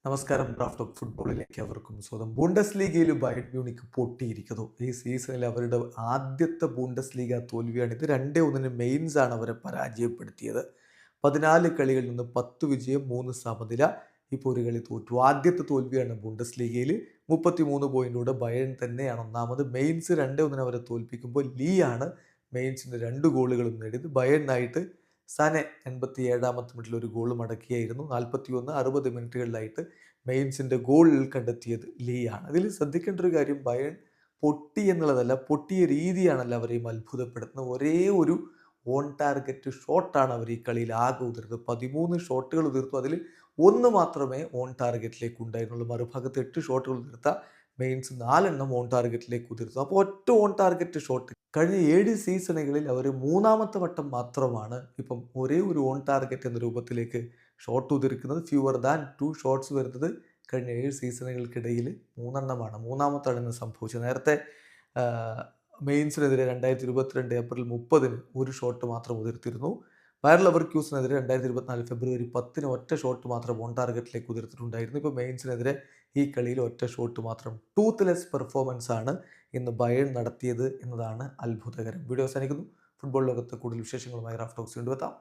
നമസ്കാരം. Raft of ഫുട്ബോളിലേക്ക് അവർക്കും സ്വന്തം. ബൂണ്ടസ് ലീഗയിൽ ബയൺ മ്യൂണിക്ക് പൊട്ടിയിരിക്കുന്നു. ഈ സീസണിൽ അവരുടെ ആദ്യത്തെ ബൂണ്ടസ് ലീഗ തോൽവിയാണിത്. 2-1 മെയിൻസ് ആണ് അവരെ പരാജയപ്പെടുത്തിയത്. 14 കളികളിൽ നിന്ന് 10 വിജയം, 3 സമനില. ഇപ്പോൾ ഒരു കളി തോറ്റു. ആദ്യത്തെ തോൽവിയാണ് ബൂണ്ടസ് ലീഗയിൽ. 33 പോയിന്റോടെ ബയൺ തന്നെയാണ് ഒന്നാമത്. മെയിൻസ് 2-1 അവരെ തോൽപ്പിക്കുമ്പോൾ ലീ ആണ് മെയിൻസിന് 2 ഗോളുകളും നേടിയത്. ബയണിനായിട്ട് സനെ 87ാമത്തെ മിനിറ്റിൽ ഒരു ഗോൾ മടക്കിയായിരുന്നു. 41-60 മിനിറ്റുകളിലായിട്ട് മെയിൻസിന്റെ ഗോൾ കണ്ടെത്തിയത് ലീ ആണ്. അതിൽ ശ്രദ്ധിക്കേണ്ട ഒരു കാര്യം, ബയൺ പൊട്ടി എന്നുള്ളതല്ല, പൊട്ടിയ രീതിയാണ് എല്ലാവരെയും അത്ഭുതപ്പെടുത്തുന്നത്. ഒരേ ഒരു ഓൺ ടാർഗറ്റ് ഷോട്ടാണ് അവർ ഈ കളിയിൽ ആകെ ഉതിർത്തത്. 13 ഷോട്ടുകൾ ഉതിർത്തു. അതിൽ ഒന്ന് മാത്രമേ ഓൺ ടാർഗറ്റിലേക്ക് ഉണ്ടായിരുന്നുള്ളൂ. മറുഭാഗത്ത് 8 ഷോട്ടുകൾ ഉതിർത്ത മെയിൻസ് 4 ഓൺ ടാർഗറ്റിലേക്ക് ഉതിർത്തു. അപ്പോൾ ഒറ്റ ഓൺ ടാർഗറ്റ് ഷോട്ട് കഴിഞ്ഞ 7 സീസണുകളിൽ അവർ മൂന്നാമത്തെ വട്ടം മാത്രമാണ് ഇപ്പം ഒരേ ഒരു ഓൺ ടാർഗറ്റ് എന്ന രൂപത്തിലേക്ക് ഷോട്ട് ഉതിർക്കുന്നത്. ഫ്യൂവർ ദാൻ 2 ഷോട്ട്സ് വരുന്നത് കഴിഞ്ഞ 7 സീസണുകൾക്കിടയിൽ 3 മൂന്നാമത്താണ് ഇന്ന് സംഭവിച്ചത്. നേരത്തെ മെയിൻസിനെതിരെ 2022 ഏപ്രിൽ 30 ഒരു ഷോട്ട് മാത്രം ഉതിർത്തിരുന്നു. ബയർ ലെവർക്യൂസനെതിരെ 2024 ഫെബ്രുവരി 10 ഒറ്റ ഷോട്ട് മാത്രം ഓൺ ടാർഗറ്റിലേക്ക് ഉതിർത്തിട്ടുണ്ടായിരുന്നു. ഇപ്പോൾ മെയിൻസിനെതിരെ ഈ കളിയിൽ ഒറ്റ ഷോട്ട് മാത്രം. ടൂത്ത്ലെസ് പെർഫോമൻസ് ആണ് ഇന്ന് ബയൺ നടത്തിയത് എന്നതാണ് അത്ഭുതകരം. വീഡിയോ അവസാനിക്കുന്നു. ഫുട്ബോൾ ലോകത്ത് കൂടുതൽ വിശേഷങ്ങളുമായി റാഫ് ടോക്സ് കൊണ്ടുവെത്താം.